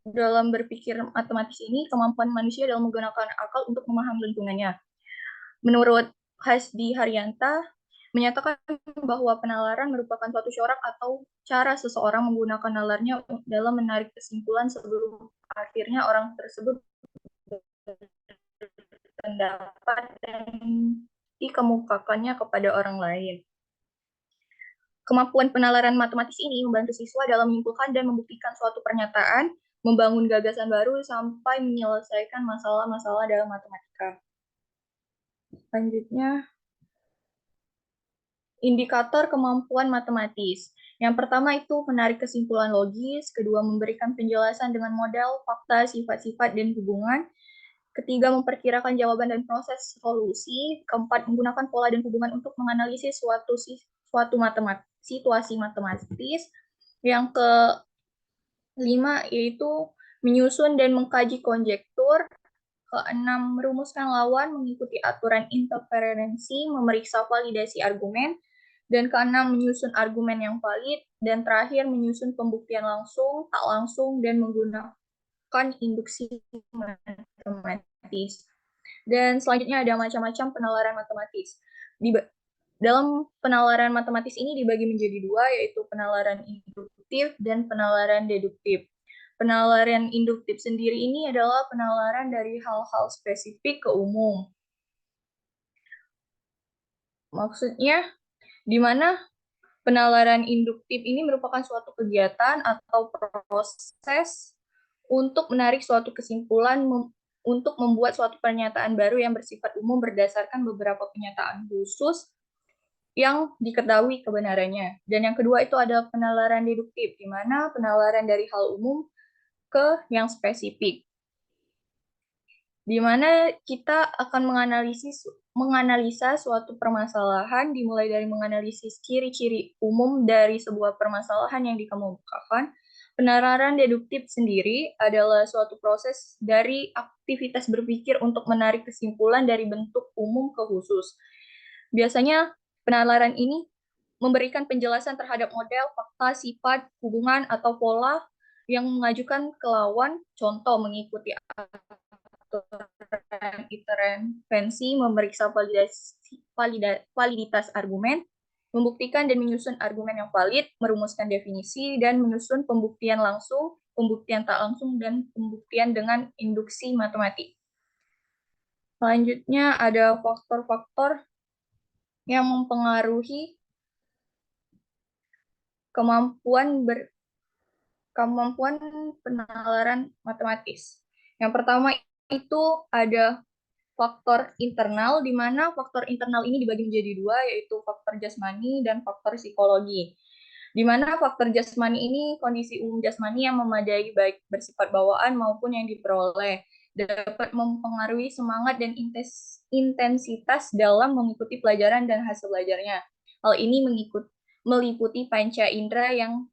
dalam berpikir matematis ini, kemampuan manusia dalam menggunakan akal untuk memahami lingkungannya. Menurut Hasdi Haryanta, menyatakan bahwa penalaran merupakan suatu corak atau cara seseorang menggunakan nalarnya dalam menarik kesimpulan sebelum akhirnya orang tersebut berpendapat dan dikemukakannya kepada orang lain. Kemampuan penalaran matematis ini membantu siswa dalam menyimpulkan dan membuktikan suatu pernyataan, membangun gagasan baru, sampai menyelesaikan masalah-masalah dalam matematika. Selanjutnya, indikator kemampuan matematis. Yang pertama itu menarik kesimpulan logis, kedua memberikan penjelasan dengan model, fakta, sifat-sifat, dan hubungan, ketiga memperkirakan jawaban dan proses solusi, keempat menggunakan pola dan hubungan untuk menganalisis suatu situasi matematis, yang kelima yaitu menyusun dan mengkaji konjektur, keenam merumuskan lawan, mengikuti aturan interferensi, memeriksa validasi argumen, dan keenam menyusun argumen yang valid, dan terakhir menyusun pembuktian langsung, tak langsung, dan menggunakan induksi matematis. Dan selanjutnya ada macam-macam penalaran matematis. Dalam penalaran matematis ini dibagi menjadi dua, yaitu penalaran induktif dan penalaran deduktif. Penalaran induktif sendiri ini adalah penalaran dari hal-hal spesifik ke umum. Maksudnya, di mana penalaran induktif ini merupakan suatu kegiatan atau proses untuk menarik suatu kesimpulan untuk membuat suatu pernyataan baru yang bersifat umum berdasarkan beberapa kenyataan khusus yang diketahui kebenarannya. Dan yang kedua itu ada penalaran deduktif, di mana penalaran dari hal umum ke yang spesifik, di mana kita akan menganalisa suatu permasalahan, dimulai dari menganalisis ciri-ciri umum dari sebuah permasalahan yang dikemukakan. Penalaran deduktif sendiri adalah suatu proses dari aktivitas berpikir untuk menarik kesimpulan dari bentuk umum ke khusus. Biasanya penalaran ini memberikan penjelasan terhadap model, fakta, sifat, hubungan, atau pola yang mengajukan ke lawan, contoh mengikuti aturan intervensi, memeriksa validitas argumen, membuktikan dan menyusun argumen yang valid, merumuskan definisi, dan menyusun pembuktian langsung, pembuktian tak langsung, dan pembuktian dengan induksi matematik. Selanjutnya ada faktor-faktor yang mempengaruhi kemampuan penalaran matematis. Yang pertama itu ada faktor internal, di mana faktor internal ini dibagi menjadi dua, yaitu faktor jasmani dan faktor psikologi. Di mana faktor jasmani ini kondisi umum jasmani yang memadai baik bersifat bawaan maupun yang diperoleh, dapat mempengaruhi semangat dan intensitas dalam mengikuti pelajaran dan hasil belajarnya. Hal ini meliputi panca indera yang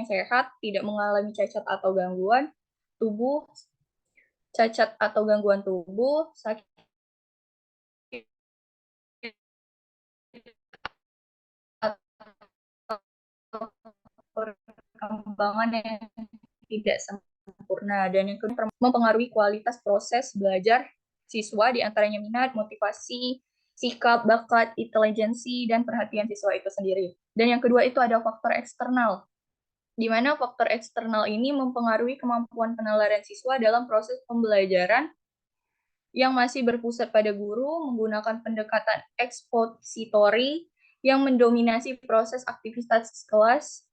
sehat, tidak mengalami cacat atau gangguan tubuh, cacat atau gangguan tubuh, sakit atau perkembangan yang tidak sempurna. Dan yang kedua, mempengaruhi kualitas proses belajar siswa, diantaranya minat, motivasi, sikap, bakat, intelijensi, dan perhatian siswa itu sendiri. Dan yang kedua itu ada faktor eksternal, di mana faktor eksternal ini mempengaruhi kemampuan penalaran siswa dalam proses pembelajaran yang masih berpusat pada guru, menggunakan pendekatan ekspositori yang mendominasi proses aktivitas kelas,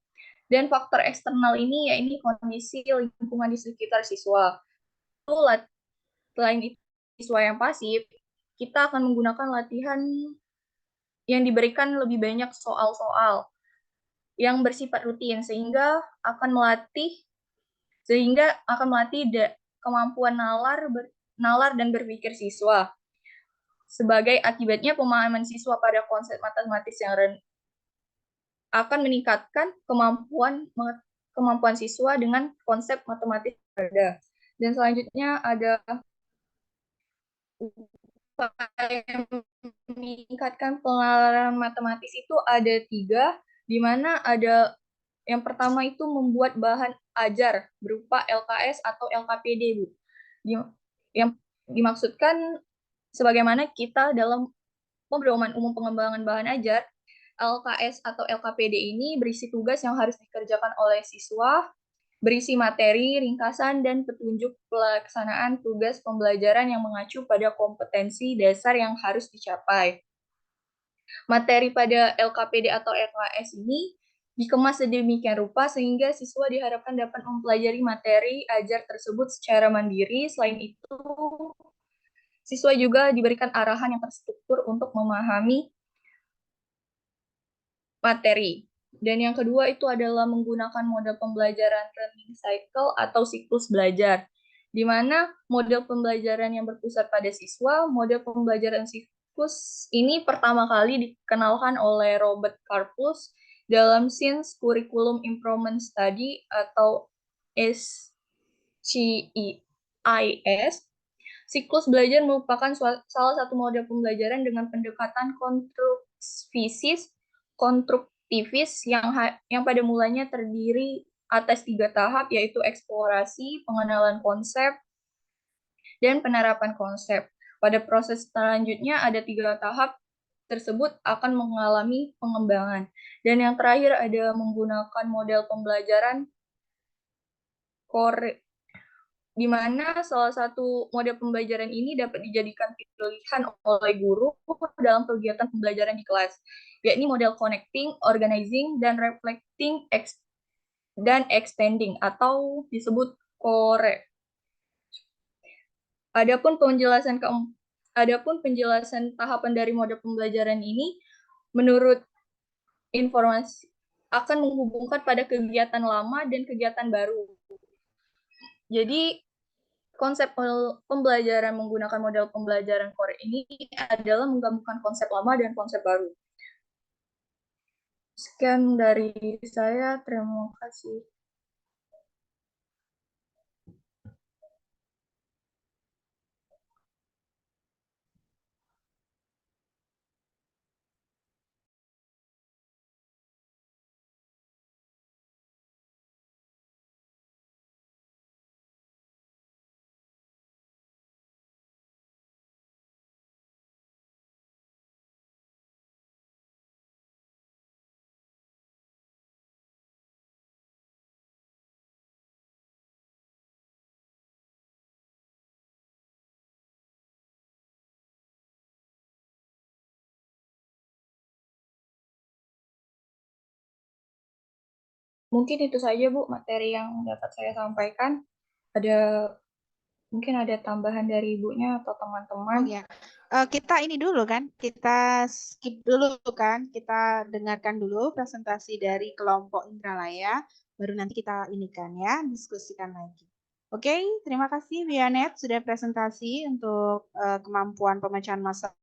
dan faktor eksternal ini yaitu kondisi lingkungan di sekitar siswa. Selain itu, siswa yang pasif, kita akan menggunakan latihan yang diberikan lebih banyak soal-soal yang bersifat rutin, sehingga akan melatih kemampuan nalar dan berpikir siswa. Sebagai akibatnya, pemahaman siswa pada konsep matematis yang akan meningkatkan kemampuan siswa dengan konsep matematis yang ada. Dan selanjutnya ada upaya meningkatkan pengenalan matematis itu ada 3, di mana ada yang pertama itu membuat bahan ajar berupa LKS atau LKPD, Bu. Yang dimaksudkan sebagaimana kita dalam pedoman umum pengembangan bahan ajar, LKS atau LKPD ini berisi tugas yang harus dikerjakan oleh siswa, berisi materi, ringkasan, dan petunjuk pelaksanaan tugas pembelajaran yang mengacu pada kompetensi dasar yang harus dicapai. Materi pada LKPD atau LKS ini dikemas sedemikian rupa sehingga siswa diharapkan dapat mempelajari materi ajar tersebut secara mandiri. Selain itu, siswa juga diberikan arahan yang terstruktur untuk memahami materi. Dan yang kedua itu adalah menggunakan model pembelajaran learning cycle atau siklus belajar, di mana model pembelajaran yang berpusat pada siswa, model pembelajaran siklus ini pertama kali dikenalkan oleh Robert Karpus dalam Science Curriculum Improvement Study atau SCIS. Siklus belajar merupakan salah satu model pembelajaran dengan pendekatan konstruktivis yang pada mulanya terdiri atas 3 tahap, yaitu eksplorasi, pengenalan konsep, dan penerapan konsep. Pada proses selanjutnya ada 3 tahap tersebut akan mengalami pengembangan. Dan yang terakhir ada menggunakan model pembelajaran di mana salah satu model pembelajaran ini dapat dijadikan pilihan oleh guru dalam kegiatan pembelajaran di kelas, yakni model connecting, organizing, dan reflecting, dan extending, atau disebut CORE. Adapun penjelasan tahapan dari model pembelajaran ini, menurut informasi, akan menghubungkan pada kegiatan lama dan kegiatan baru. Jadi, konsep pembelajaran menggunakan model pembelajaran core ini adalah menggabungkan konsep lama dan konsep baru. Sekian dari saya, terima kasih. Mungkin itu saja, Bu, materi yang dapat saya sampaikan. Mungkin ada tambahan dari ibunya atau teman-teman. Oh ya, kita ini dulu kan, kita skip dulu kan, kita dengarkan dulu presentasi dari kelompok Indralaya, baru nanti kita ini kan ya, diskusikan lagi. Oke, terima kasih Vianet sudah presentasi untuk kemampuan pemecahan masalah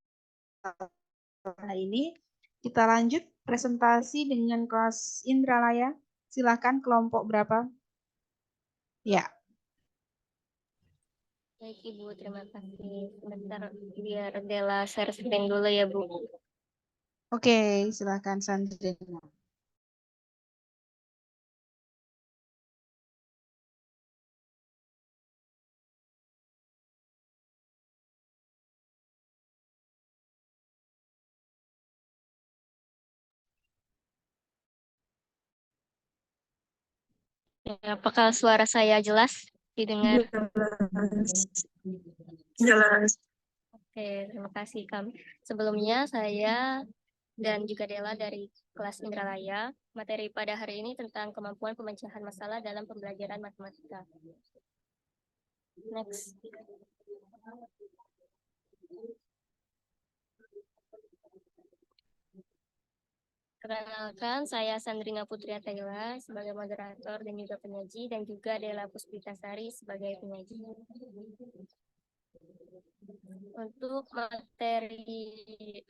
ini. Kita lanjut presentasi dengan kelas Indralaya. Silakan kelompok berapa? Ya. Baik Ibu, terima kasih. Sebentar biar Dela share screen dulu ya Bu. Oke, silakan Sandrina. Ya, apakah suara saya jelas didengar? Jelas. Oke, terima kasih kami. Sebelumnya saya dan juga Dela dari kelas Indralaya, materi pada hari ini tentang kemampuan pemecahan masalah dalam pembelajaran matematika. Next. Perkenalkan, saya Sandrina Putria Taila sebagai moderator dan juga penyaji, dan juga Dela Puspitasari sebagai penyaji. Untuk materi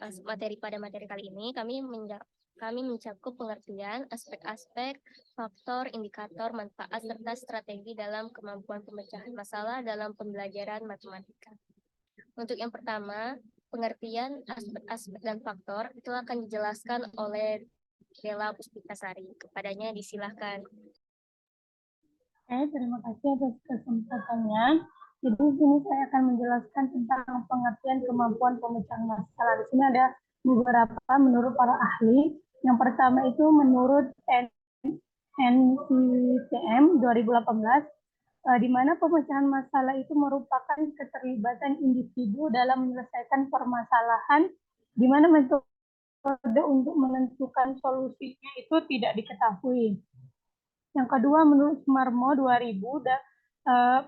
pada materi kali ini, kami mencakup pengertian aspek-aspek, faktor, indikator, manfaat, serta strategi dalam kemampuan pemecahan masalah dalam pembelajaran matematika. Untuk yang pertama, pengertian aspek-aspek dan faktor itu akan dijelaskan oleh Dela Puspitasari. Kepadanya disilahkan. Oke, terima kasih atas kesempatannya. Jadi di sini saya akan menjelaskan tentang pengertian kemampuan pemecahan masalah. Di sini ada beberapa menurut para ahli. Yang pertama itu menurut NCCM 2018, di mana pemecahan masalah itu merupakan keterlibatan individu dalam menyelesaikan permasalahan, di mana metode untuk menentukan solusinya itu tidak diketahui. Yang kedua, menurut Sumarmo 2000,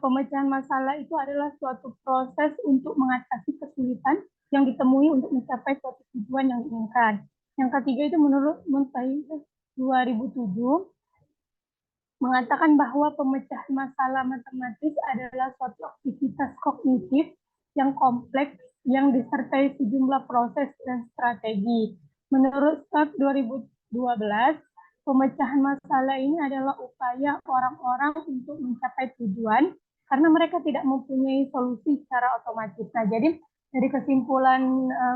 pemecahan masalah itu adalah suatu proses untuk mengatasi kesulitan yang ditemui untuk mencapai suatu tujuan yang diinginkan. Yang ketiga itu menurut Muntahi 2007, mengatakan bahwa pemecahan masalah matematis adalah suatu aktivitas kognitif yang kompleks yang disertai sejumlah proses dan strategi. Menurut Stark 2012, pemecahan masalah ini adalah upaya orang-orang untuk mencapai tujuan karena mereka tidak mempunyai solusi secara otomatis. Nah, jadi dari kesimpulan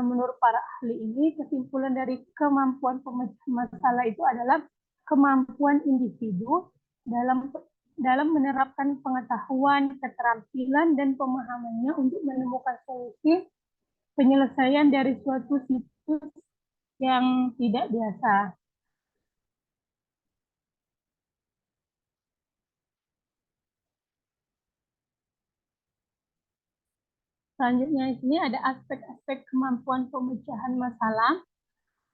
menurut para ahli ini, kesimpulan dari kemampuan pemecahan masalah itu adalah kemampuan individu dalam menerapkan pengetahuan, keterampilan, dan pemahamannya untuk menemukan solusi penyelesaian dari suatu situs yang tidak biasa. Selanjutnya di sini ada aspek-aspek kemampuan pemecahan masalah.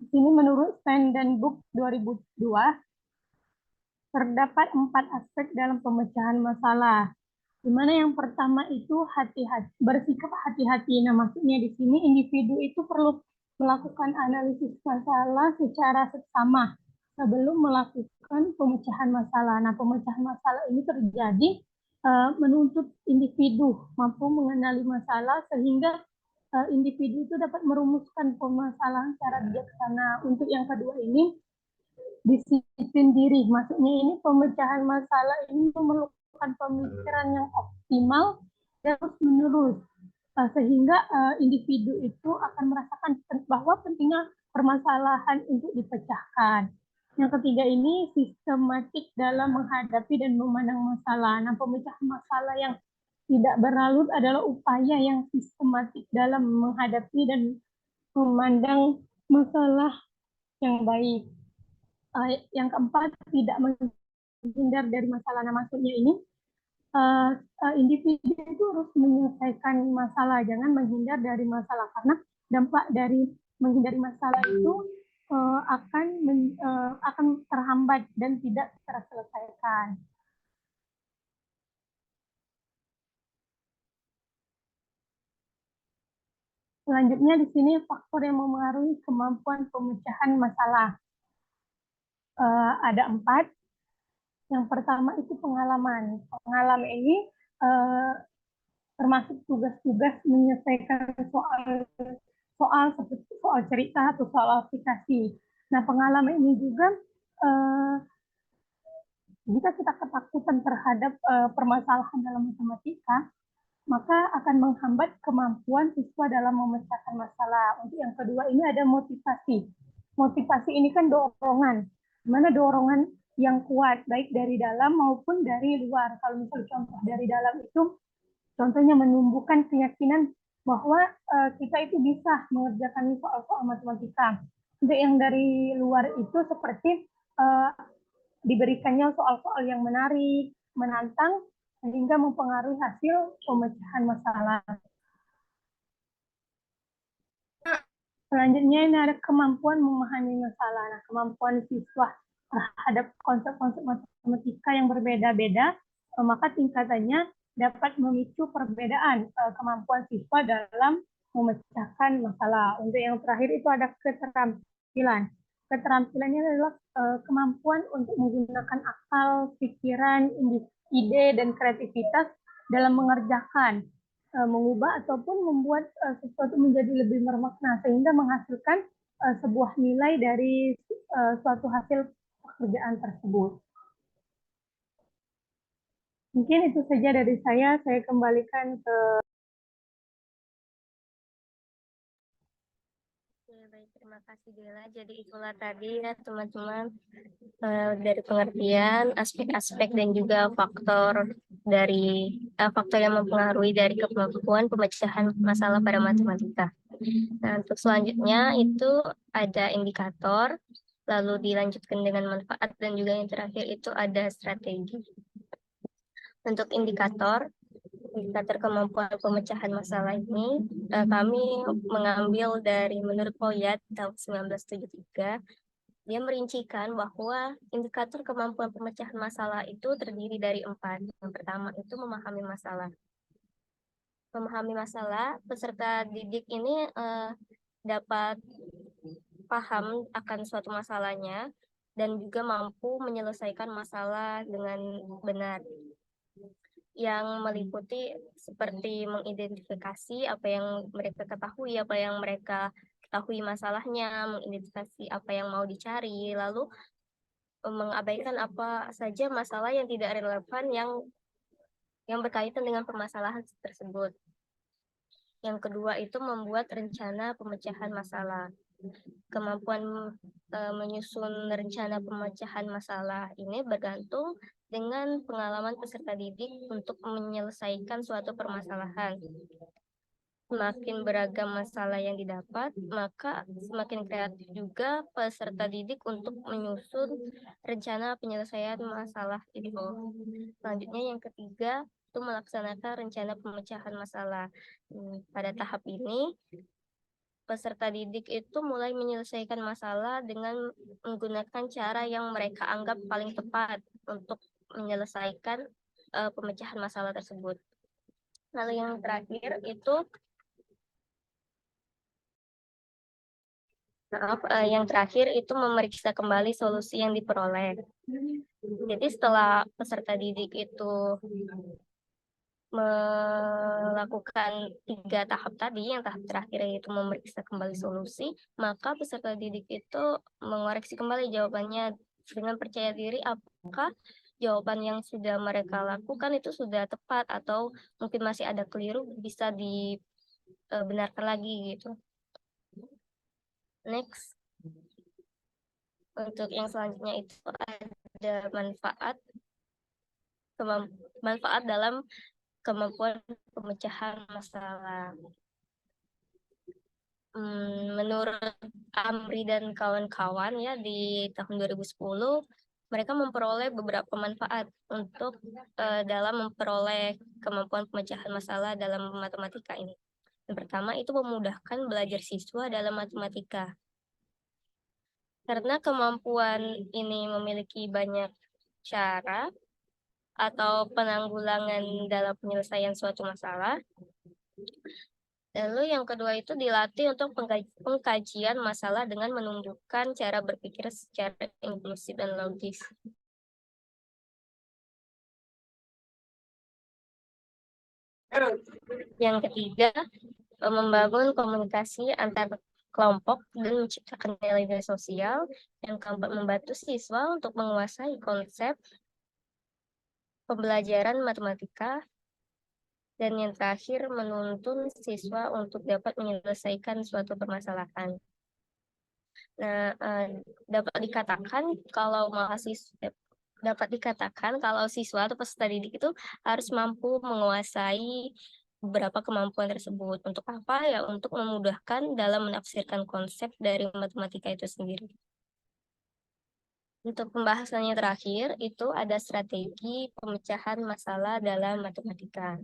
Di sini menurut Book 2002, terdapat 4 aspek dalam pemecahan masalah. Di mana yang pertama itu bersikap hati-hati. Nah, maksudnya di sini individu itu perlu melakukan analisis masalah secara seksama sebelum melakukan pemecahan masalah. Nah, pemecahan masalah ini terjadi menuntut individu mampu mengenali masalah sehingga individu itu dapat merumuskan permasalahan secara bijaksana. Untuk yang kedua ini, disiplin diri. Maksudnya ini pemecahan masalah ini memerlukan pemikiran yang optimal terus-menerus. Sehingga individu itu akan merasakan bahwa pentingnya permasalahan untuk dipecahkan. Yang ketiga ini sistematik dalam menghadapi dan memandang masalah. Nah, pemecahan masalah yang tidak berlalu adalah upaya yang sistematik dalam menghadapi dan memandang masalah yang baik. Yang keempat, tidak menghindar dari masalah. Nah, maksudnya ini individu itu harus menyelesaikan masalah, jangan menghindar dari masalah, karena dampak dari menghindari masalah itu akan terhambat dan tidak terselesaikan. Selanjutnya di sini faktor yang memengaruhi kemampuan pemecahan masalah. Ada 4. Yang pertama itu pengalaman. Pengalaman ini termasuk tugas-tugas menyelesaikan soal seperti soal cerita atau soal aplikasi. Nah, pengalaman ini juga jika kita ketakutan terhadap permasalahan dalam matematika, maka akan menghambat kemampuan siswa dalam memecahkan masalah. Untuk yang kedua ini ada motivasi. Motivasi ini kan dorongan, mana dorongan yang kuat baik dari dalam maupun dari luar. Kalau misalnya contoh dari dalam itu, contohnya menumbuhkan keyakinan bahwa kita itu bisa mengerjakan soal-soal matematika. Untuk yang dari luar itu seperti diberikannya soal-soal yang menarik, menantang, sehingga mempengaruhi hasil pemecahan masalah. Selanjutnya ini ada kemampuan memahami masalah. Nah, kemampuan siswa terhadap konsep-konsep matematika yang berbeda-beda, maka tingkatannya dapat memicu perbedaan kemampuan siswa dalam memecahkan masalah. Untuk yang terakhir itu ada keterampilan. Keterampilannya adalah kemampuan untuk menggunakan akal, pikiran, ide, dan kreativitas dalam mengerjakan, mengubah ataupun membuat sesuatu menjadi lebih bermakna sehingga menghasilkan sebuah nilai dari suatu hasil pekerjaan tersebut. Mungkin itu saja dari saya kembalikan ke Terima kasih Dela. Jadi itulah tadi ya teman-teman dari pengertian aspek-aspek dan juga faktor yang mempengaruhi dari kemampuan pemecahan masalah pada matematika. Nah, untuk selanjutnya itu ada indikator, lalu dilanjutkan dengan manfaat, dan juga yang terakhir itu ada strategi. Untuk indikator kemampuan pemecahan masalah ini, kami mengambil dari menurut Poyat tahun 1973. Dia merincikan bahwa indikator kemampuan pemecahan masalah itu terdiri dari 4. Yang pertama itu memahami masalah. Memahami masalah, peserta didik ini dapat paham akan suatu masalahnya dan juga mampu menyelesaikan masalah dengan benar, yang meliputi seperti mengidentifikasi apa yang mereka ketahui masalahnya, mengidentifikasi apa yang mau dicari, lalu mengabaikan apa saja masalah yang tidak relevan yang berkaitan dengan permasalahan tersebut. Yang kedua itu membuat rencana pemecahan masalah. Kemampuan menyusun rencana pemecahan masalah ini bergantung dengan pengalaman peserta didik untuk menyelesaikan suatu permasalahan. Semakin beragam masalah yang didapat, maka semakin kreatif juga peserta didik untuk menyusun rencana penyelesaian masalah itu. Selanjutnya yang ketiga itu melaksanakan rencana pemecahan masalah. Pada tahap ini, peserta didik itu mulai menyelesaikan masalah dengan menggunakan cara yang mereka anggap paling tepat untuk menyelesaikan pemecahan masalah tersebut. Lalu yang terakhir itu memeriksa kembali solusi yang diperoleh. Jadi setelah peserta didik itu melakukan 3 tahap tadi, yang tahap terakhir yaitu memeriksa kembali solusi, maka peserta didik itu mengoreksi kembali jawabannya dengan percaya diri apakah jawaban yang sudah mereka lakukan itu sudah tepat atau mungkin masih ada keliru, bisa dibenarkan lagi gitu. Next. Untuk yang selanjutnya itu ada manfaat dalam kemampuan pemecahan masalah. Menurut Amri dan kawan-kawan ya di tahun 2010, mereka memperoleh beberapa manfaat untuk dalam memperoleh kemampuan pemecahan masalah dalam matematika ini. Yang pertama itu memudahkan belajar siswa dalam matematika. Karena kemampuan ini memiliki banyak cara atau penanggulangan dalam penyelesaian suatu masalah. Lalu yang kedua itu dilatih untuk pengkajian masalah dengan menunjukkan cara berpikir secara inklusif dan logis. Yang ketiga, membangun komunikasi antar kelompok dan menciptakan nilai-nilai sosial. Yang keempat, membantu siswa untuk menguasai konsep pembelajaran matematika. Dan yang terakhir, menuntun siswa untuk dapat menyelesaikan suatu permasalahan. Nah, dapat dikatakan kalau siswa atau peserta didik itu harus mampu menguasai beberapa kemampuan tersebut. Untuk apa? Ya, untuk memudahkan dalam menafsirkan konsep dari matematika itu sendiri. Untuk pembahasannya terakhir, itu ada strategi pemecahan masalah dalam matematika.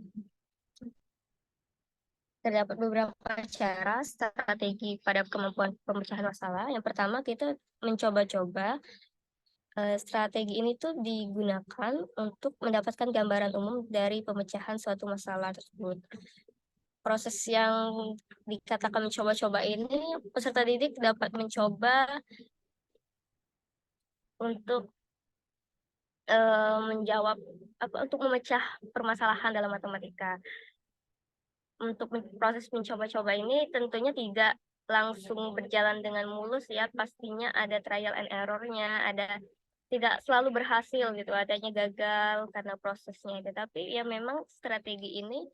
Terdapat beberapa cara strategi pada kemampuan pemecahan masalah. Yang pertama, kita mencoba-coba. Strategi ini tuh digunakan untuk mendapatkan gambaran umum dari pemecahan suatu masalah tersebut. Proses yang dikatakan mencoba-coba ini, peserta didik dapat mencoba untuk untuk memecah permasalahan dalam matematika. Untuk proses mencoba-coba ini tentunya tidak langsung berjalan dengan mulus ya, pastinya ada trial and error-nya, tidak selalu berhasil gitu, adanya gagal karena prosesnya itu. Tapi ya memang strategi ini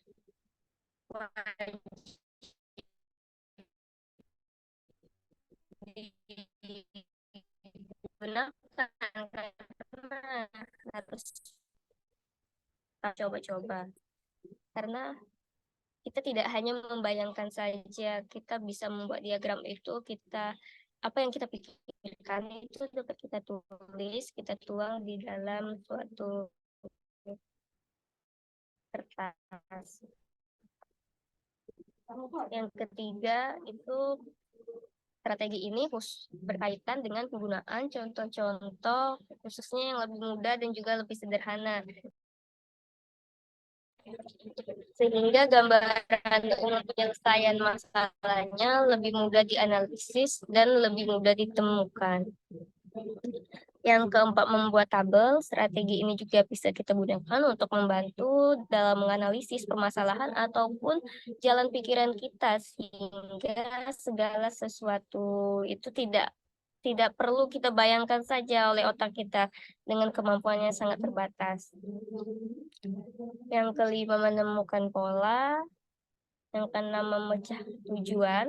digunakan karena harus coba-coba. Karena kita tidak hanya membayangkan saja, kita bisa membuat diagram itu, apa yang kita pikirkan itu dapat kita tulis, kita tuang di dalam suatu kertas. Yang ketiga itu strategi ini berkaitan dengan penggunaan contoh-contoh khususnya yang lebih mudah dan juga lebih sederhana. Sehingga gambaran umum penyelesaian masalahnya lebih mudah dianalisis dan lebih mudah ditemukan. Yang keempat, membuat tabel. Strategi ini juga bisa kita gunakan untuk membantu dalam menganalisis permasalahan ataupun jalan pikiran kita, sehingga segala sesuatu itu tidak perlu kita bayangkan saja oleh otak kita dengan kemampuannya sangat terbatas. Yang kelima, menemukan pola. Yang keenam, memecah tujuan.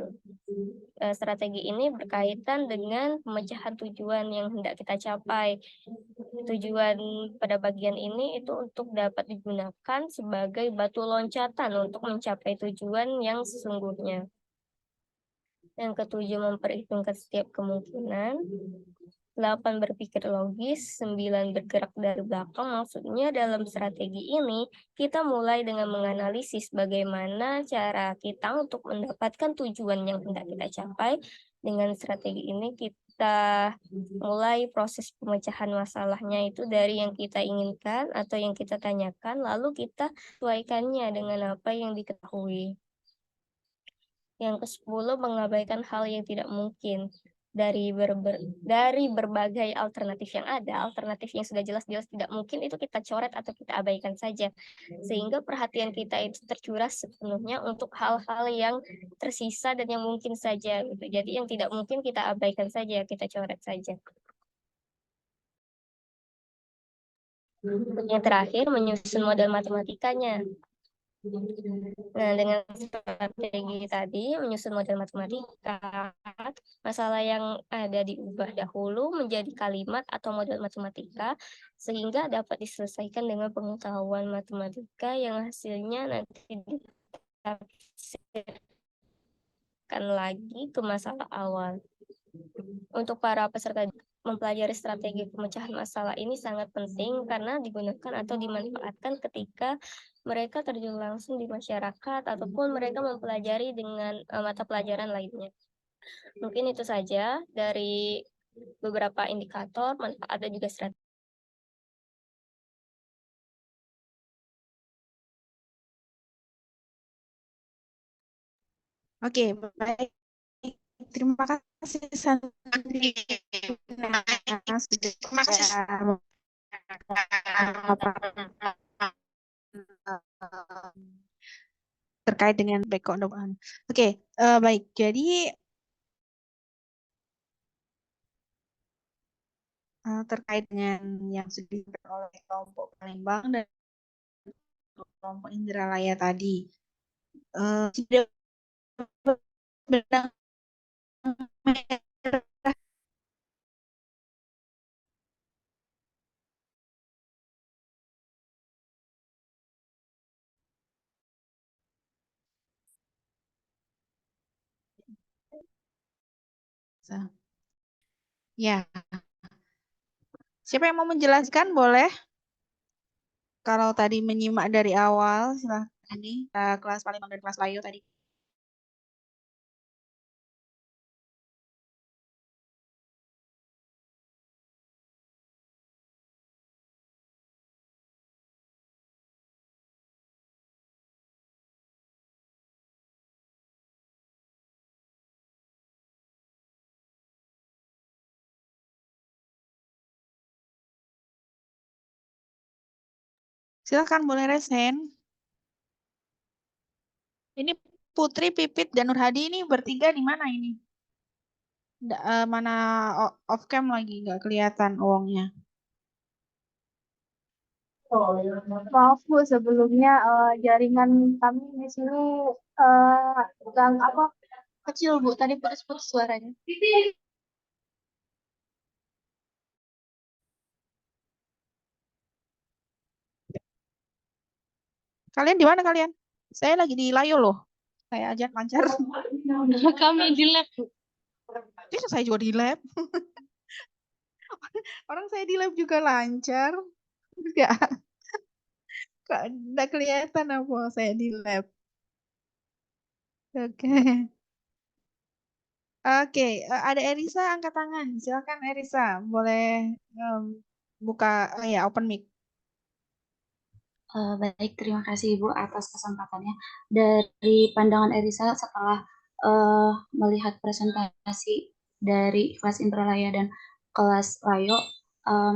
Strategi ini berkaitan dengan pemecahan tujuan yang hendak kita capai. Tujuan pada bagian ini itu untuk dapat digunakan sebagai batu loncatan untuk mencapai tujuan yang sesungguhnya. Yang ketujuh, memperhitungkan setiap kemungkinan. 8, berpikir logis. 9, bergerak dari belakang. Maksudnya dalam strategi ini, kita mulai dengan menganalisis bagaimana cara kita untuk mendapatkan tujuan yang hendak kita capai. Dengan strategi ini, kita mulai proses pemecahan masalahnya itu dari yang kita inginkan atau yang kita tanyakan, lalu kita sesuaikannya dengan apa yang diketahui. Yang ke-10, mengabaikan hal yang tidak mungkin. Dari berbagai alternatif yang ada, alternatif yang sudah jelas-jelas tidak mungkin itu kita coret atau kita abaikan saja. Sehingga perhatian kita itu tercurah sepenuhnya untuk hal-hal yang tersisa dan yang mungkin saja gitu. Jadi yang tidak mungkin kita abaikan saja, kita coret saja. Yang terakhir, menyusun model matematikanya. Nah, dengan strategi tadi, menyusun model matematika, masalah yang ada diubah dahulu menjadi kalimat atau model matematika, sehingga dapat diselesaikan dengan pengetahuan matematika yang hasilnya nanti ditafsirkan lagi ke masalah awal. Untuk para peserta mempelajari strategi pemecahan masalah ini sangat penting karena digunakan atau dimanfaatkan ketika mereka terjun langsung di masyarakat ataupun mereka mempelajari dengan mata pelajaran lainnya. Mungkin itu saja dari beberapa indikator manfaat dan juga strategi. Oke, baik. Terima kasih Sandrina sudah terkait dengan background. Oke, baik. Jadi terkait dengan yang sudah disampaikan oleh kelompok Palembang dan kelompok Indralaya tadi, sudah benang merah ya. Siapa yang mau menjelaskan boleh? Kalau tadi menyimak dari awal, silahkan. Ini kelas Palembang dan kelas Layo tadi. Silakan boleh resen. Ini Putri, Pipit, dan Nur Hadi ini bertiga di mana ini? Mana off cam lagi nggak kelihatan uangnya. Maaf Bu, sebelumnya jaringan kami di sini kecil Bu, tadi putus-putus suaranya. Kalian di mana kalian? Saya lagi di Layo loh. Saya ajak lancar. Kami di lab. Bisa saya juga di lab. Orang saya di lab juga lancar. Enggak kelihatan apa saya di lab. Oke. Oke, ada Erisa angkat tangan. Silakan Erisa, boleh buka ya open mic. Baik, terima kasih Ibu atas kesempatannya. Dari pandangan Erisa setelah melihat presentasi dari kelas Intralaya dan kelas Layo,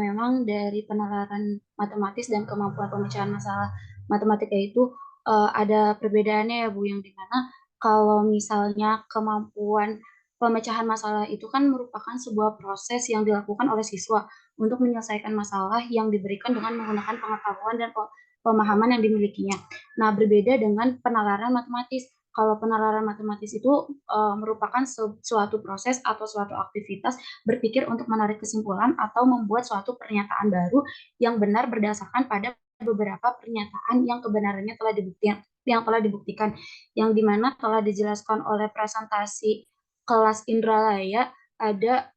memang dari penalaran matematis dan kemampuan pemecahan masalah matematika itu ada perbedaannya ya Bu, yang dimana kalau misalnya kemampuan pemecahan masalah itu kan merupakan sebuah proses yang dilakukan oleh siswa untuk menyelesaikan masalah yang diberikan dengan menggunakan pengetahuan dan pemahaman yang dimilikinya. Nah, berbeda dengan penalaran matematis. Kalau penalaran matematis itu merupakan suatu proses atau suatu aktivitas berpikir untuk menarik kesimpulan atau membuat suatu pernyataan baru yang benar berdasarkan pada beberapa pernyataan yang kebenarannya telah dibuktikan, yang dimana telah dijelaskan oleh presentasi kelas Indralaya. Ada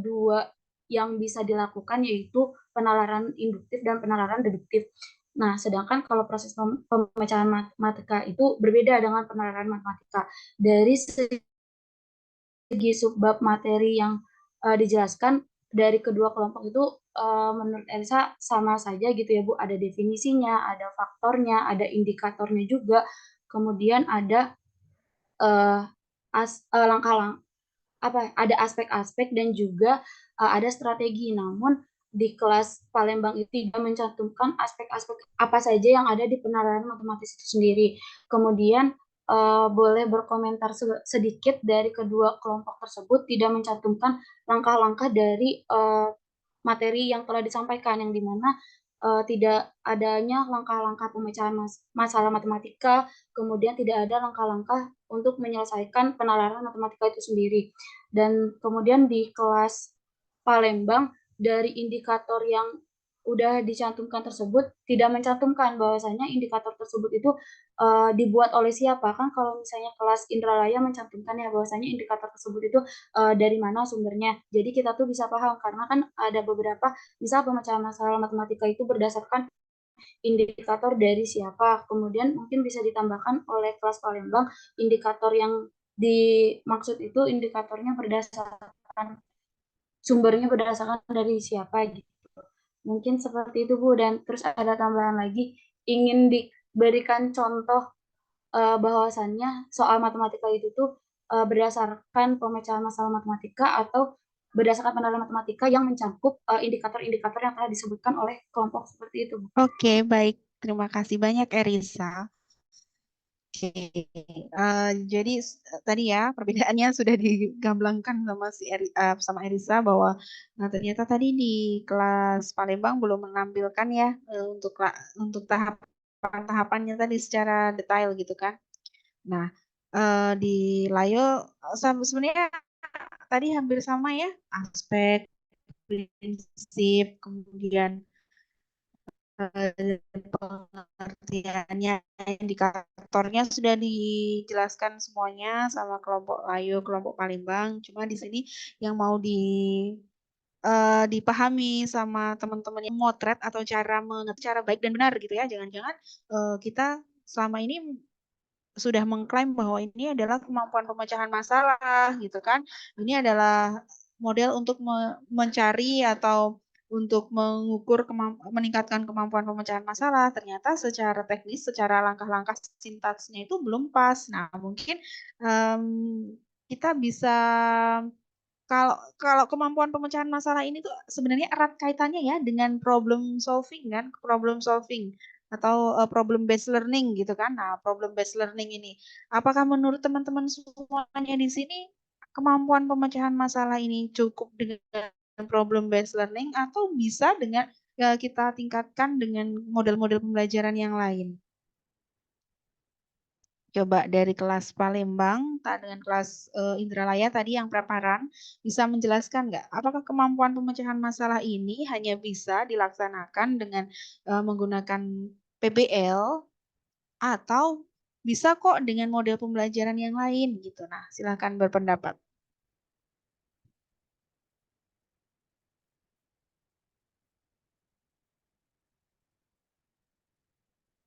dua yang bisa dilakukan, yaitu penalaran induktif dan penalaran deduktif. Nah, sedangkan kalau proses pemecahan matematika itu berbeda dengan penalaran matematika. Dari segi subbab materi yang dijelaskan dari kedua kelompok itu menurut Elsa sama saja gitu ya Bu. Ada definisinya, ada faktornya, ada indikatornya juga. Kemudian ada langkah-langkah ada aspek-aspek dan juga ada strategi. Namun di kelas Palembang itu tidak mencantumkan aspek-aspek apa saja yang ada di penalaran matematis itu sendiri. Kemudian boleh berkomentar sedikit dari kedua kelompok tersebut tidak mencantumkan langkah-langkah dari materi yang telah disampaikan, yang dimana tidak adanya langkah-langkah pemecahan masalah matematika, kemudian tidak ada langkah-langkah untuk menyelesaikan penalaran matematika itu sendiri. Dan kemudian di kelas Palembang, dari indikator yang udah dicantumkan tersebut tidak mencantumkan bahwasanya indikator tersebut itu dibuat oleh siapa. Kan kalau misalnya kelas Indralaya mencantumkan ya bahwasanya indikator tersebut itu dari mana sumbernya. Jadi kita tuh bisa paham karena kan ada beberapa misal pemecahan masalah matematika itu berdasarkan indikator dari siapa. Kemudian mungkin bisa ditambahkan oleh kelas Palembang indikator yang dimaksud itu indikatornya berdasarkan sumbernya berdasarkan dari siapa gitu. Mungkin seperti itu Bu, dan terus ada tambahan lagi ingin diberikan contoh bahwasannya soal matematika itu tuh berdasarkan pemecahan masalah matematika atau berdasarkan penalaran matematika yang mencakup indikator-indikator yang telah disebutkan oleh kelompok seperti itu. Oke, baik. Terima kasih banyak Erisa. Oke, jadi tadi ya perbedaannya sudah digamblangkan sama sama Erisa bahwa ternyata tadi di kelas Palembang belum menampilkan ya untuk tahapan-tahapannya tadi secara detail gitu kan. Nah, di Layo sebenarnya tadi hampir sama ya, aspek, prinsip, kemudian pengertiannya, indikatornya sudah dijelaskan semuanya sama kelompok Layo, kelompok Palembang. Cuma di sini yang mau dipahami sama teman-teman yang motret atau cara baik dan benar gitu ya. Jangan-jangan kita selama ini sudah mengklaim bahwa ini adalah kemampuan pemecahan masalah gitu kan. Ini adalah model untuk mencari atau untuk mengukur meningkatkan kemampuan pemecahan masalah. Ternyata secara teknis, secara langkah-langkah sintaksnya itu belum pas. Nah, mungkin kita bisa kalau kemampuan pemecahan masalah ini tuh sebenarnya erat kaitannya ya dengan problem solving kan, problem solving atau problem based learning gitu kan. Nah, problem based learning ini, apakah menurut teman-teman semuanya di sini kemampuan pemecahan masalah ini cukup dengan problem based learning atau bisa dengan kita tingkatkan dengan model-model pembelajaran yang lain? Coba dari kelas Palembang dengan kelas Indralaya tadi yang preparan bisa menjelaskan nggak apakah kemampuan pemecahan masalah ini hanya bisa dilaksanakan dengan menggunakan PBL atau bisa kok dengan model pembelajaran yang lain gitu. Nah, silakan berpendapat.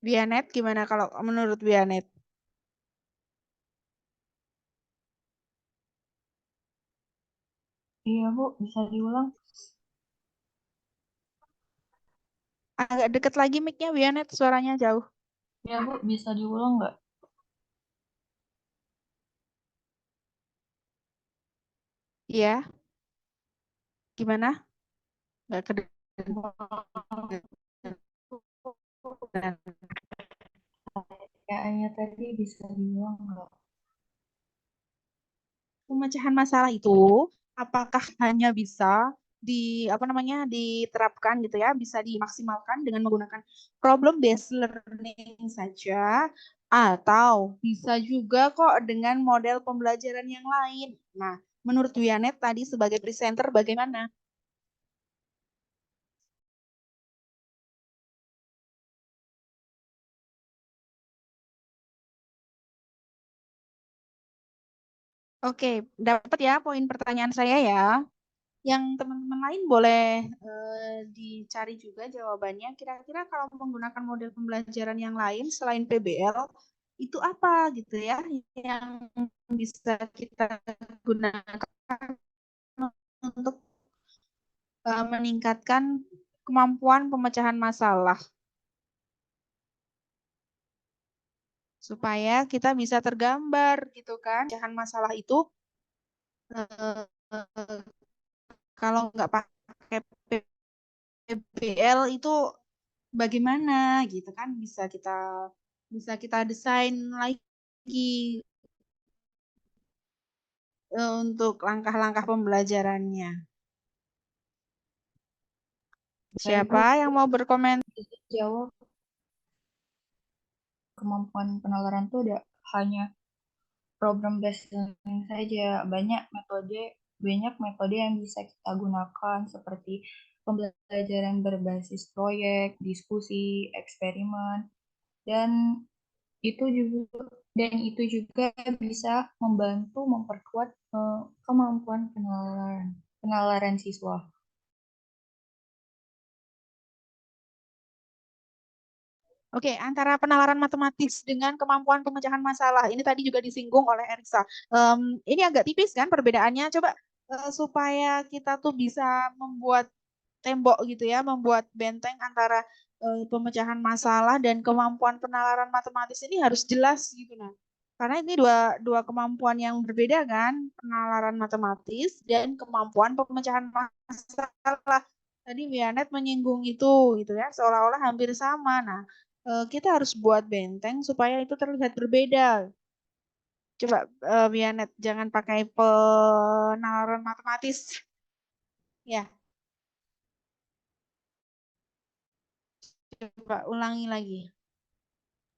Vianet, gimana kalau menurut Vianet? Iya, Bu, bisa diulang. Agak deket lagi mic-nya, Vianet, suaranya jauh. Ya, Bu, bisa diulang nggak? Iya. Gimana? Nggak kedengeran. Kayaknya tadi bisa diulang nggak? Pemecahan masalah itu apakah hanya bisa diterapkan gitu ya, bisa dimaksimalkan dengan menggunakan problem based learning saja, atau bisa juga kok dengan model pembelajaran yang lain. Nah, menurut Wianet tadi sebagai presenter bagaimana? Oke, dapat ya poin pertanyaan saya ya. Yang teman-teman lain boleh dicari juga jawabannya. Kira-kira kalau menggunakan model pembelajaran yang lain selain PBL, itu apa gitu ya yang bisa kita gunakan untuk meningkatkan kemampuan pemecahan masalah. Supaya kita bisa tergambar gitu kan. Pemecahan masalah itu kalau nggak pakai PBL itu bagaimana gitu kan, bisa kita desain lagi untuk langkah-langkah pembelajarannya. Siapa yang mau berkomentar? Jawab. Kemampuan penalaran itu hanya program based learning saja. Banyak metode yang bisa kita gunakan seperti pembelajaran berbasis proyek, diskusi, eksperimen, dan itu juga bisa membantu memperkuat kemampuan penalaran siswa. Oke, antara penalaran matematis dengan kemampuan pemecahan masalah. Ini tadi juga disinggung oleh Erisa. Ini agak tipis kan perbedaannya. Coba supaya kita tuh bisa membuat tembok gitu ya, membuat benteng antara pemecahan masalah dan kemampuan penalaran matematis ini harus jelas gitu nah. Karena ini dua kemampuan yang berbeda kan, penalaran matematis dan kemampuan pemecahan masalah. Tadi Vianet menyinggung itu gitu ya, seolah-olah hampir sama. Nah, kita harus buat benteng supaya itu terlihat berbeda. Coba Vianet jangan pakai penalaran matematis. Ya, coba ulangi lagi.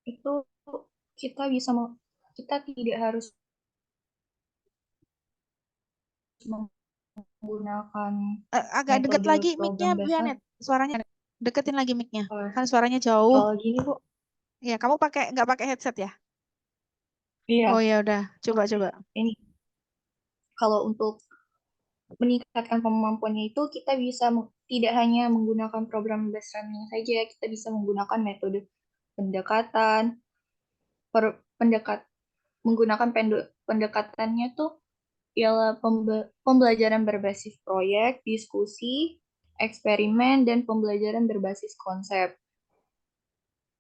Itu kita tidak harus menggunakan Agak dekat metode lagi mic-nya program based Vianet. Suaranya deketin lagi mic-nya. learning. Kan suaranya jauh. Kalau gini, Bu. Ya, kamu nggak pakai headset ya? Iya. Oh ya udah, coba. Ini kalau untuk meningkatkan kemampuannya itu kita bisa tidak hanya menggunakan program based learning saja, kita bisa menggunakan metode pendekatan, menggunakan pendekatannya tuh ialah pembelajaran berbasis proyek, diskusi, eksperimen, dan pembelajaran berbasis konsep.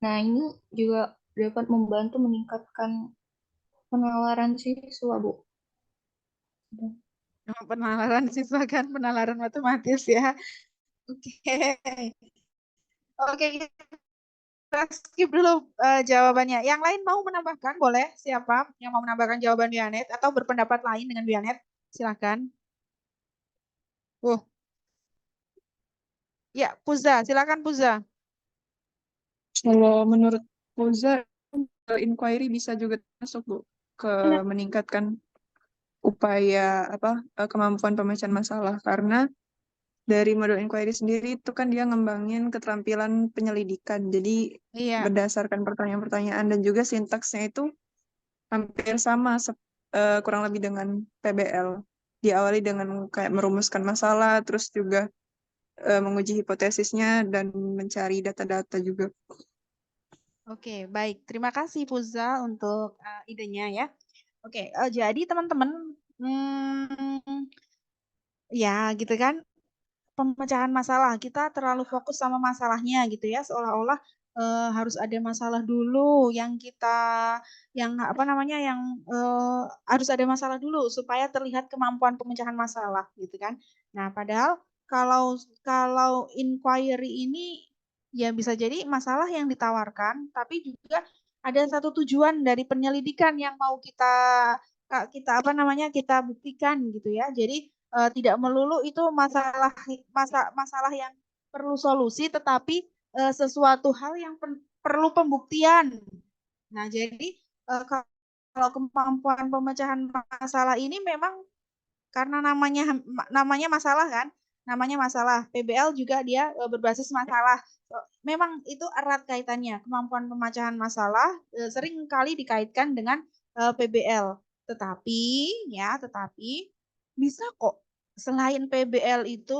Nah, ini juga dapat membantu meningkatkan penalaran siswa, Bu. Penalaran siswa kan, penalaran matematis ya. Oke. Oke, kita skip dulu jawabannya. Yang lain mau menambahkan, boleh? Siapa yang mau menambahkan jawaban Vianet atau berpendapat lain dengan Vianet? Silakan. Ya, Puza, silakan Puza. Kalau menurut Puza, inquiry bisa juga masuk, Bu, ke meningkatkan upaya kemampuan pemecahan masalah, karena dari model inquiry sendiri itu kan dia ngembangin keterampilan penyelidikan. Jadi Iya. berdasarkan pertanyaan-pertanyaan dan juga sintaksnya itu hampir sama kurang lebih dengan PBL. Diawali dengan kayak merumuskan masalah, terus juga menguji hipotesisnya dan mencari data-data juga. Oke, baik. Terima kasih Fuza untuk idenya ya. Oke, jadi teman-teman, ya gitu kan, pemecahan masalah kita terlalu fokus sama masalahnya gitu ya, seolah-olah harus ada masalah dulu yang apa namanya yang harus ada masalah dulu supaya terlihat kemampuan pemecahan masalah gitu kan. Nah, padahal kalau inquiry ini ya bisa jadi masalah yang ditawarkan, tapi juga ada satu tujuan dari penyelidikan yang mau kita apa namanya kita buktikan gitu ya. Jadi tidak melulu itu masalah yang perlu solusi, tetapi sesuatu hal yang perlu pembuktian. Nah, jadi kalau kemampuan pemecahan masalah ini memang karena namanya masalah kan, namanya masalah. PBL juga dia berbasis masalah. Memang itu erat kaitannya. Kemampuan pemecahan masalah sering kali dikaitkan dengan PBL. Tetapi bisa kok selain PBL itu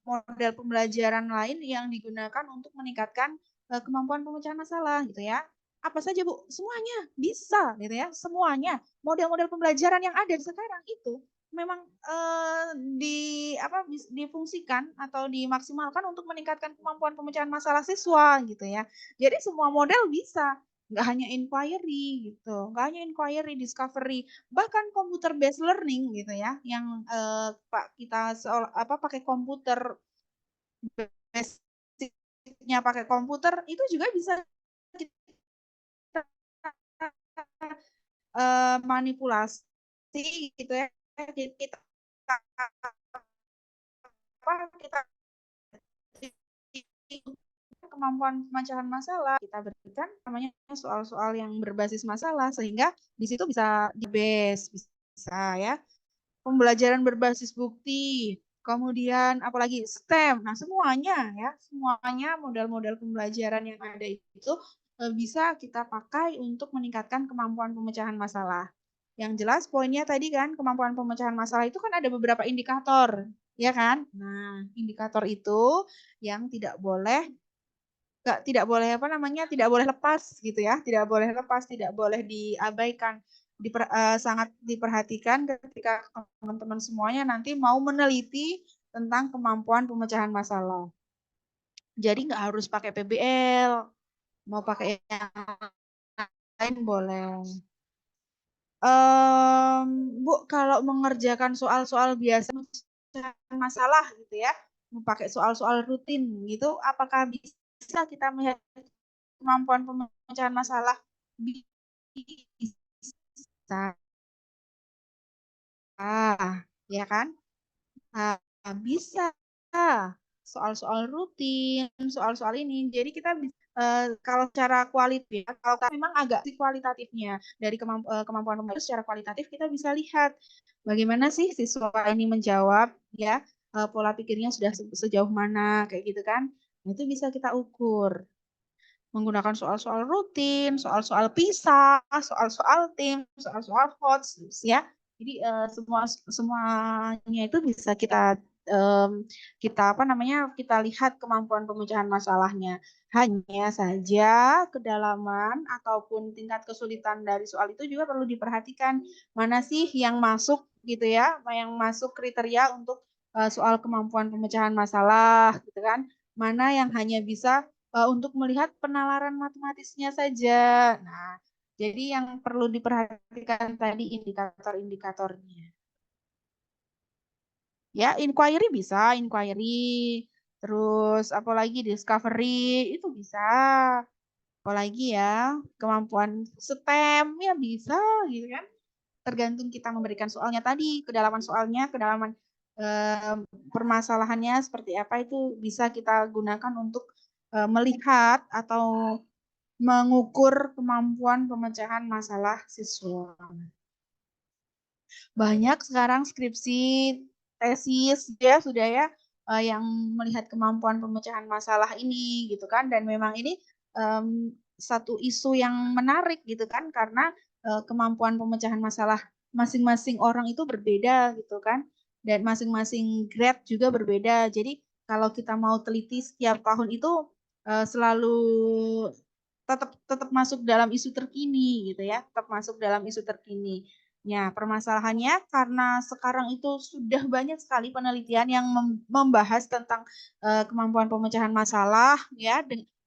model pembelajaran lain yang digunakan untuk meningkatkan kemampuan pemecahan masalah gitu ya. Apa saja Bu? Semuanya bisa gitu ya. Semuanya model-model pembelajaran yang ada sekarang itu memang difungsikan atau dimaksimalkan untuk meningkatkan kemampuan pemecahan masalah siswa gitu ya. Jadi semua model bisa, nggak hanya inquiry gitu, nggak hanya inquiry, discovery, bahkan computer based learning gitu ya, yang kita pakai komputer, basicnya pakai komputer itu juga bisa kita manipulasi gitu ya. Kita kemampuan pemecahan masalah kita berikan namanya soal-soal yang berbasis masalah sehingga di situ bisa bisa ya, pembelajaran berbasis bukti, kemudian apalagi STEM. Nah, semuanya model-model pembelajaran yang ada itu bisa kita pakai untuk meningkatkan kemampuan pemecahan masalah. Yang jelas poinnya tadi kan, kemampuan pemecahan masalah itu kan ada beberapa indikator, ya kan? Nah, indikator itu yang tidak boleh tidak boleh lepas gitu ya, tidak boleh diabaikan, sangat diperhatikan ketika teman-teman semuanya nanti mau meneliti tentang kemampuan pemecahan masalah. Jadi nggak harus pakai PBL, mau pakai yang lain boleh. Bu, kalau mengerjakan soal-soal biasa masalah gitu ya, mau pakai soal-soal rutin gitu, apakah bisa kita melihat kemampuan pemecahan masalah? Bisa, ya kan? Bisa. Soal-soal rutin, soal-soal ini. Jadi kita kalau secara kualitatif, kalau memang agak kualitatifnya dari kemampuan pembaca secara kualitatif kita bisa lihat bagaimana sih siswa ini menjawab ya, pola pikirnya sudah sejauh mana kayak gitu kan. Itu bisa kita ukur menggunakan soal-soal rutin, soal-soal PISA, soal-soal tim, soal-soal HOTS ya. Jadi semuanya itu bisa kita lihat kemampuan pemecahan masalahnya. Hanya saja kedalaman ataupun tingkat kesulitan dari soal itu juga perlu diperhatikan, mana sih yang masuk gitu ya, yang masuk kriteria untuk soal kemampuan pemecahan masalah gitu kan. Mana yang hanya bisa untuk melihat penalaran matematisnya saja. Nah, jadi yang perlu diperhatikan tadi indikator-indikatornya. Ya, inquiry bisa, terus apalagi discovery itu bisa. Apalagi ya, kemampuan STEM ya bisa gitu kan. Tergantung kita memberikan soalnya tadi, kedalaman soalnya, kedalaman permasalahannya seperti apa itu bisa kita gunakan untuk melihat atau mengukur kemampuan pemecahan masalah siswa. Banyak sekarang skripsi tesis ya sudah ya yang melihat kemampuan pemecahan masalah ini gitu kan, dan memang ini satu isu yang menarik gitu kan, karena kemampuan pemecahan masalah masing-masing orang itu berbeda gitu kan, dan masing-masing grade juga berbeda. Jadi kalau kita mau teliti setiap tahun itu selalu tetap masuk dalam isu terkini gitu ya, tetap masuk dalam isu terkini. Ya, permasalahannya karena sekarang itu sudah banyak sekali penelitian yang membahas tentang kemampuan pemecahan masalah ya,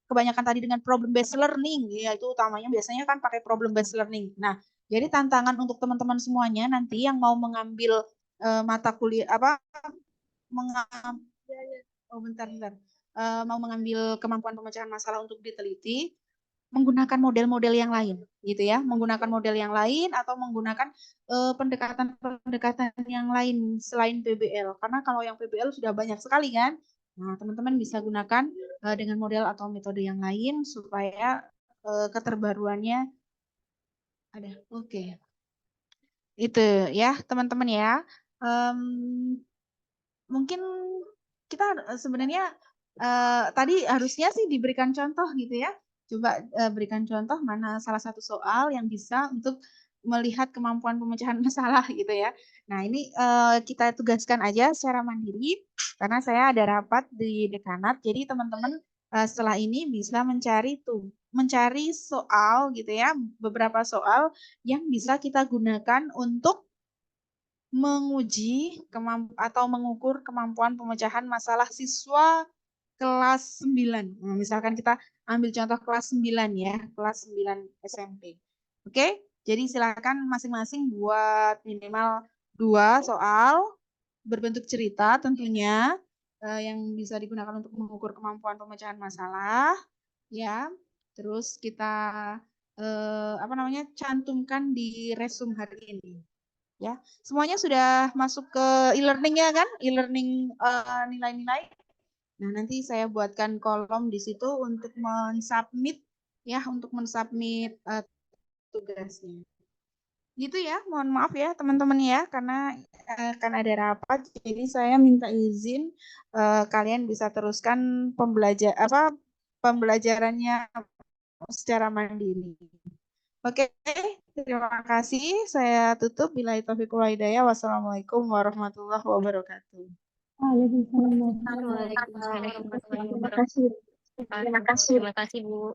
kebanyakan tadi dengan problem based learning ya, itu utamanya biasanya kan pakai problem based learning. Nah, jadi tantangan untuk teman-teman semuanya nanti yang mau mengambil mata kuliah apa mau mengambil kemampuan pemecahan masalah untuk diteliti, menggunakan model-model yang lain gitu ya, menggunakan model yang lain atau menggunakan pendekatan-pendekatan yang lain selain PBL, karena kalau yang PBL sudah banyak sekali kan. Nah, teman-teman bisa gunakan dengan model atau metode yang lain supaya keterbaruannya ada. Oke. Itu ya teman-teman ya. Mungkin kita sebenarnya tadi harusnya sih diberikan contoh gitu ya. Coba berikan contoh mana salah satu soal yang bisa untuk melihat kemampuan pemecahan masalah gitu ya. Nah, ini kita tugaskan aja secara mandiri karena saya ada rapat di dekanat. Jadi teman-teman setelah ini bisa mencari soal gitu ya, beberapa soal yang bisa kita gunakan untuk menguji atau mengukur kemampuan pemecahan masalah siswa kelas 9. Nah, misalkan kita ambil contoh kelas 9 ya, kelas 9 SMP. Oke, jadi silakan masing-masing buat minimal 2 soal berbentuk cerita tentunya yang bisa digunakan untuk mengukur kemampuan pemecahan masalah ya. Terus kita cantumkan di resume hari ini. Ya, semuanya sudah masuk ke e-learning-nya kan? E-learning nilai-nilai. Nah, nanti saya buatkan kolom di situ untuk mensubmit ya, untuk mensubmit tugasnya. Gitu ya, mohon maaf ya teman-teman ya, karena akan ada rapat, jadi saya minta izin kalian bisa teruskan pembelajarannya secara mandiri. Oke, terima kasih. Saya tutup. Bila taufiq wal hidayah. Wassalamualaikum warahmatullahi wabarakatuh. Waalaikumsalam. Waalaikumsalam warahmatullahi Terima wabarakatuh. kasih. Terima kasih Bu.